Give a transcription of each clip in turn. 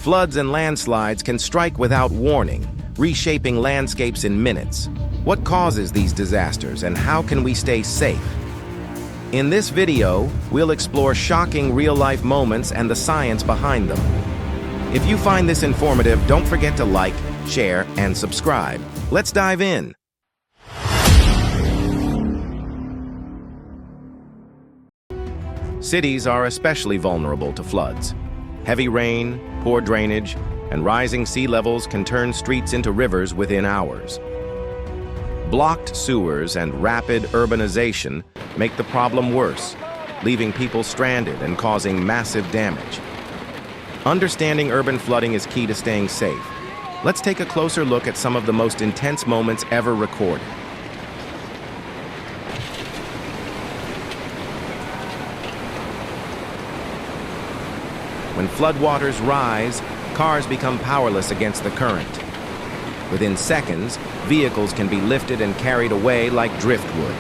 Floods and landslides can strike without warning, reshaping landscapes in minutes. What causes these disasters and how can we stay safe? In this video, we'll explore shocking real-life moments and the science behind them. If you find this informative, don't forget to like, share, and subscribe. Let's dive in. Cities are especially vulnerable to floods. Heavy rain, poor drainage, and rising sea levels can turn streets into rivers within hours. Blocked sewers and rapid urbanization make the problem worse, leaving people stranded and causing massive damage. Understanding urban flooding is key to staying safe. Let's take a closer look at some of the most intense moments ever recorded. When floodwaters rise, cars become powerless against the current. Within seconds, vehicles can be lifted and carried away like driftwood.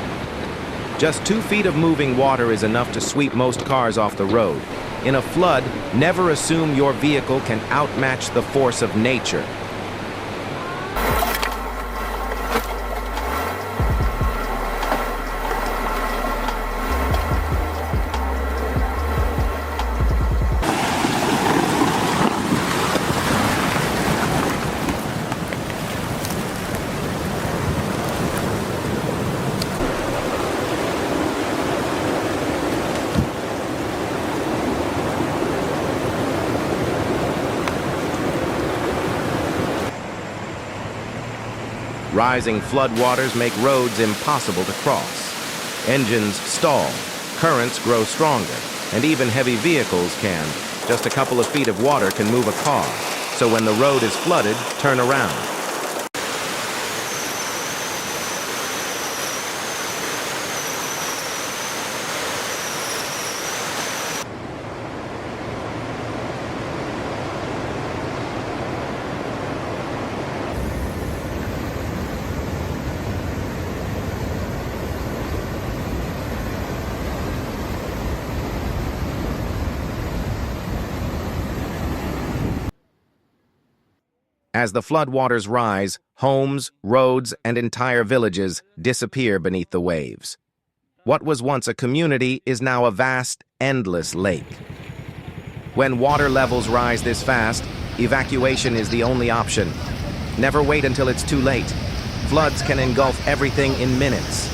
Just 2 feet of moving water is enough to sweep most cars off the road. In a flood, never assume your vehicle can outmatch the force of nature. Rising floodwaters make roads impossible to cross. Engines stall, currents grow stronger, and even heavy vehicles can. Just a couple of feet of water can move a car, so when the road is flooded, turn around. As the floodwaters rise, homes, roads, and entire villages disappear beneath the waves. What was once a community is now a vast, endless lake. When water levels rise this fast, evacuation is the only option. Never wait until it's too late. Floods can engulf everything in minutes.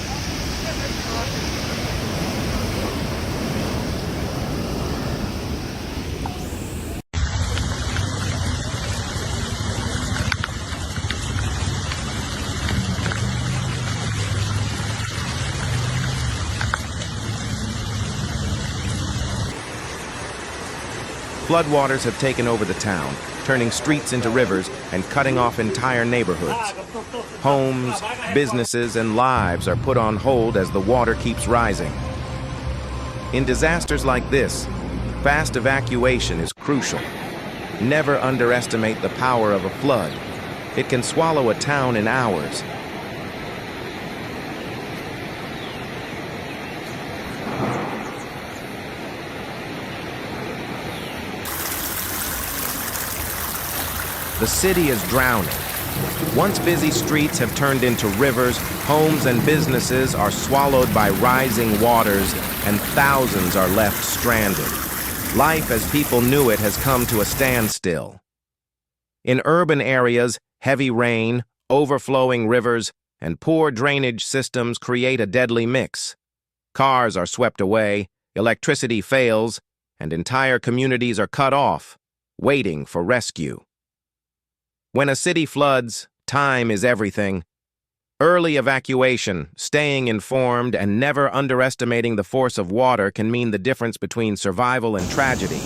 Floodwaters have taken over the town, turning streets into rivers and cutting off entire neighborhoods. Homes, businesses, and lives are put on hold as the water keeps rising. In disasters like this, fast evacuation is crucial. Never underestimate the power of a flood. It can swallow a town in hours. The city is drowning. Once busy streets have turned into rivers, homes and businesses are swallowed by rising waters, and thousands are left stranded. Life as people knew it has come to a standstill. In urban areas, heavy rain, overflowing rivers, and poor drainage systems create a deadly mix. Cars are swept away, electricity fails, and entire communities are cut off, waiting for rescue. When a city floods, time is everything. Early evacuation, staying informed, and never underestimating the force of water can mean the difference between survival and tragedy.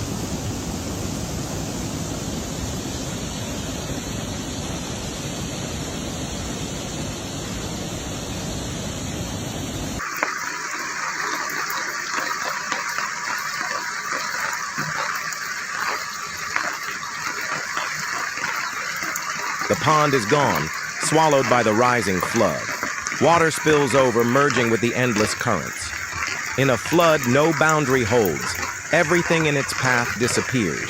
The pond is gone, swallowed by the rising flood. Water spills over, merging with the endless currents. In a flood, no boundary holds. Everything in its path disappears.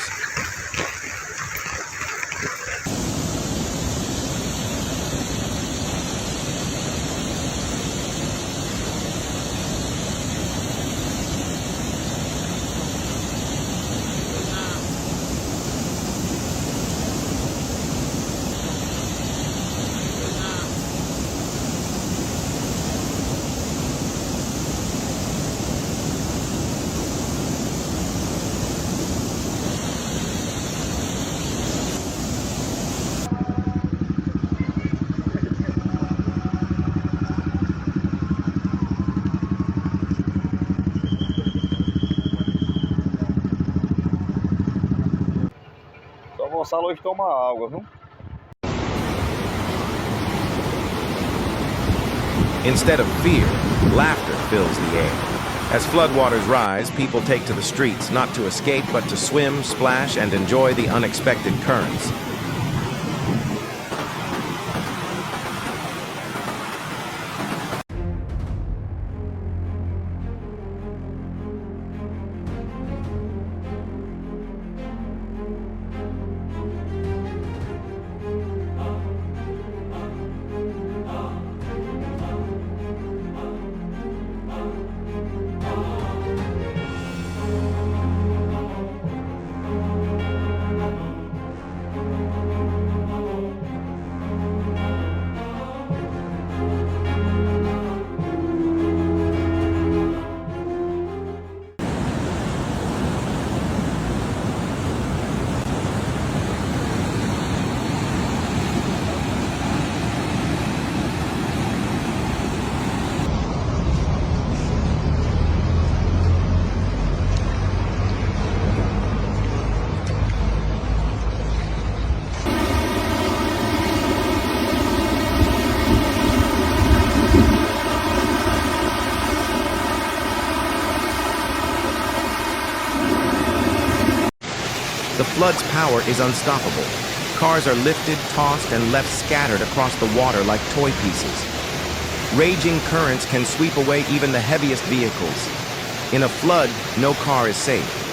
Gonçalo hoje toma água, viu? Instead of fear, laughter fills the air. As floodwaters rise, people take to the streets, not to escape, but to swim, splash, and enjoy the unexpected currents. The flood's power is unstoppable. Cars are lifted, tossed, and left scattered across the water like toy pieces. Raging currents can sweep away even the heaviest vehicles. In a flood, no car is safe.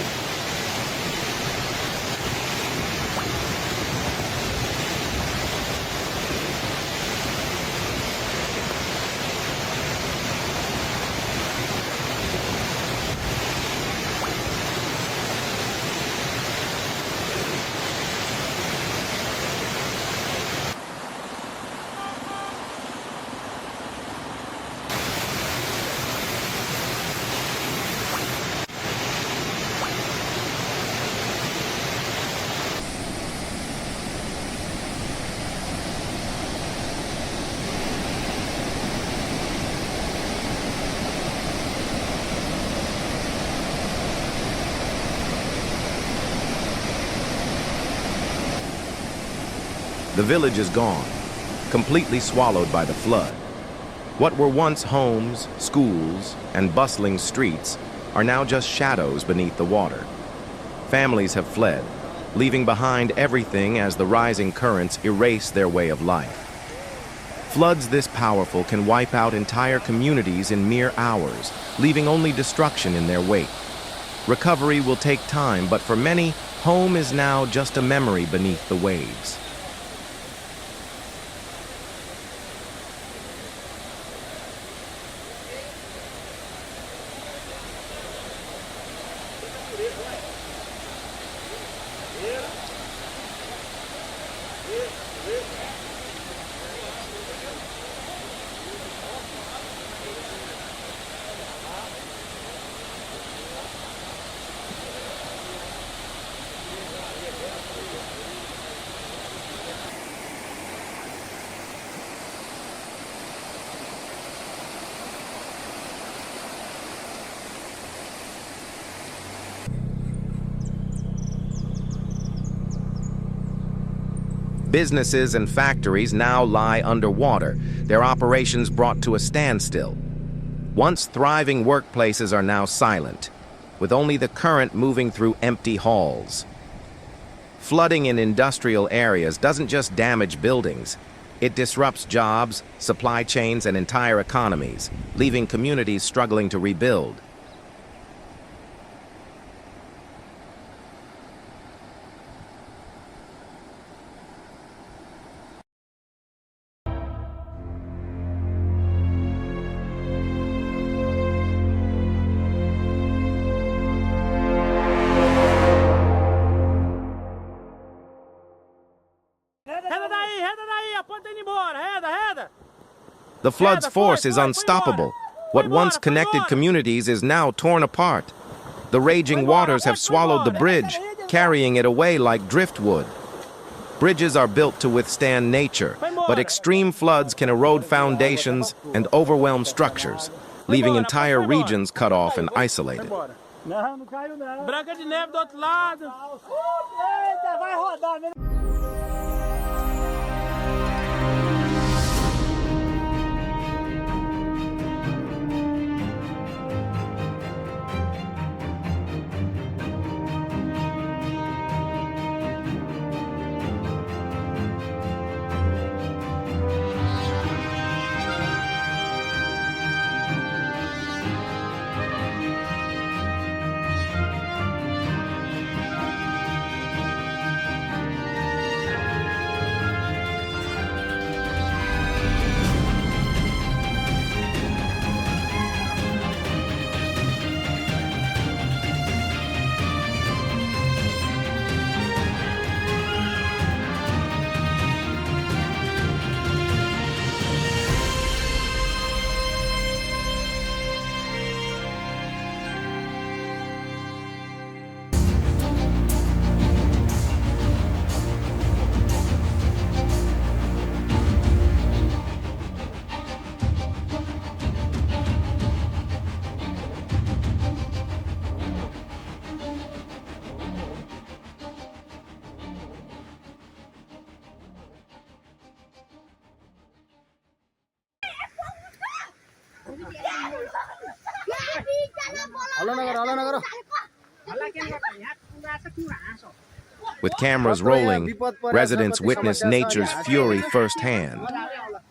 The village is gone, completely swallowed by the flood. What were once homes, schools, and bustling streets are now just shadows beneath the water. Families have fled, leaving behind everything as the rising currents erase their way of life. Floods this powerful can wipe out entire communities in mere hours, leaving only destruction in their wake. Recovery will take time, but for many, home is now just a memory beneath the waves. Businesses and factories now lie underwater, their operations brought to a standstill. Once thriving workplaces are now silent, with only the current moving through empty halls. Flooding in industrial areas doesn't just damage buildings, it disrupts jobs, supply chains, and entire economies, leaving communities struggling to rebuild. The flood's force is unstoppable. What once connected communities is now torn apart. The raging waters have swallowed the bridge, carrying it away like driftwood. Bridges are built to withstand nature, but extreme floods can erode foundations and overwhelm structures, leaving entire regions cut off and isolated. Branca de Neve do outro lado. Vai rodar, With cameras rolling, residents witness nature's fury firsthand.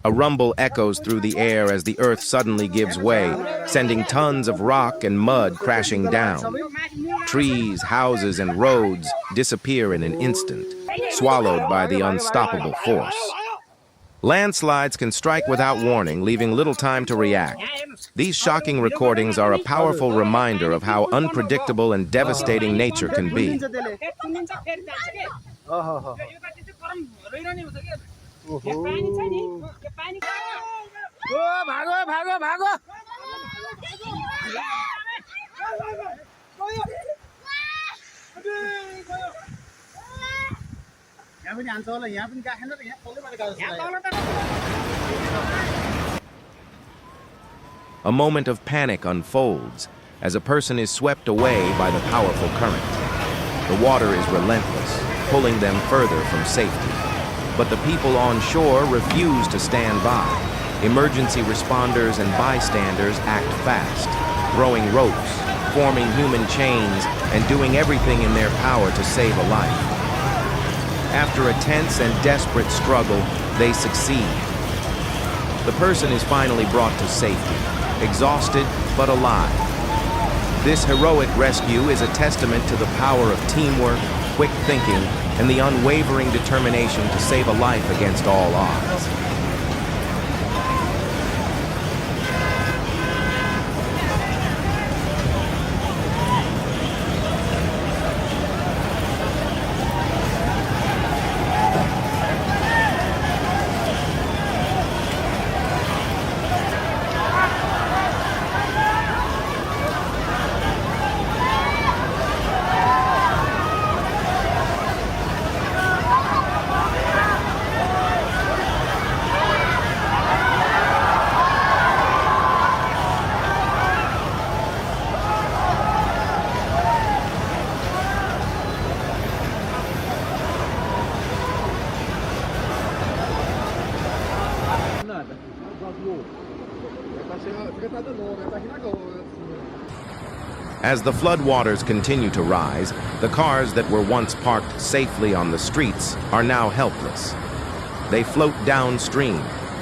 A rumble echoes through the air as the earth suddenly gives way, sending tons of rock and mud crashing down. Trees, houses, and roads disappear in an instant, swallowed by the unstoppable force. Landslides can strike without warning, leaving little time to react. These shocking recordings are a powerful reminder of how unpredictable and devastating nature can be. A moment of panic unfolds as a person is swept away by the powerful current. The water is relentless, pulling them further from safety. But the people on shore refuse to stand by. Emergency responders and bystanders act fast, throwing ropes, forming human chains, and doing everything in their power to save a life. After a tense and desperate struggle, they succeed. The person is finally brought to safety, exhausted but alive. This heroic rescue is a testament to the power of teamwork, quick thinking, and the unwavering determination to save a life against all odds. As the floodwaters continue to rise, the cars that were once parked safely on the streets are now helpless. They float downstream,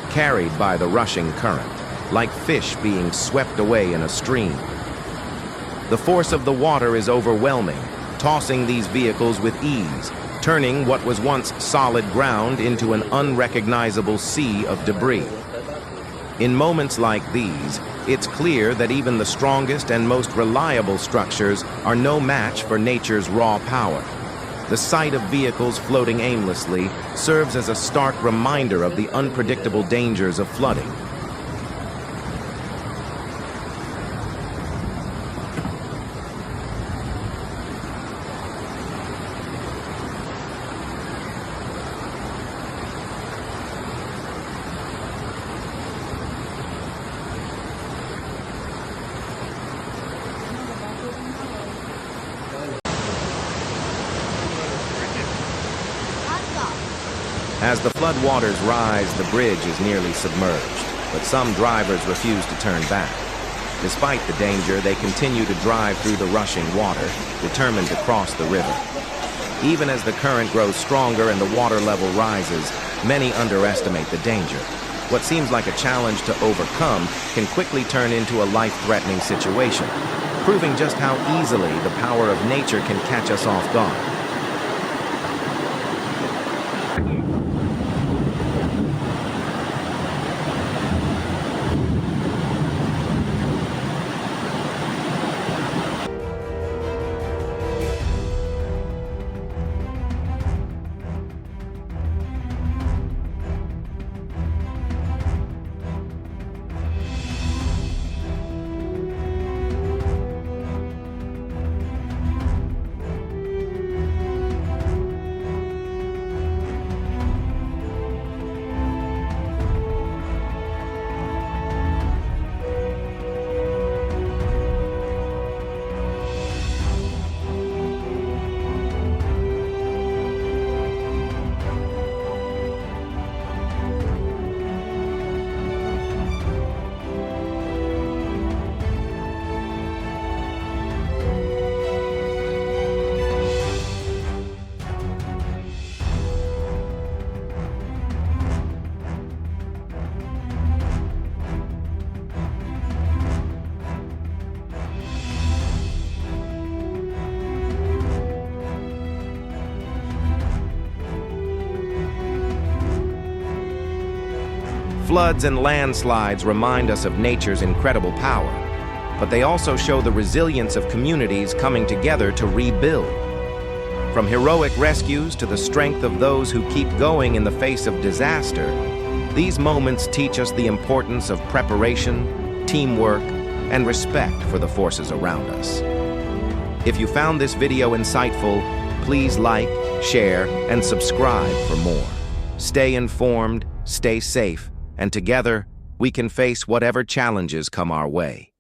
carried by the rushing current, like fish being swept away in a stream. The force of the water is overwhelming, tossing these vehicles with ease, turning what was once solid ground into an unrecognizable sea of debris. In moments like these, it's clear that even the strongest and most reliable structures are no match for nature's raw power. The sight of vehicles floating aimlessly serves as a stark reminder of the unpredictable dangers of flooding. As the floodwaters rise, the bridge is nearly submerged, but some drivers refuse to turn back. Despite the danger, they continue to drive through the rushing water, determined to cross the river. Even as the current grows stronger and the water level rises, many underestimate the danger. What seems like a challenge to overcome can quickly turn into a life-threatening situation, proving just how easily the power of nature can catch us off guard. Floods and landslides remind us of nature's incredible power, but they also show the resilience of communities coming together to rebuild. From heroic rescues to the strength of those who keep going in the face of disaster, these moments teach us the importance of preparation, teamwork, and respect for the forces around us. If you found this video insightful, please like, share, and subscribe for more. Stay informed, stay safe, and together, we can face whatever challenges come our way.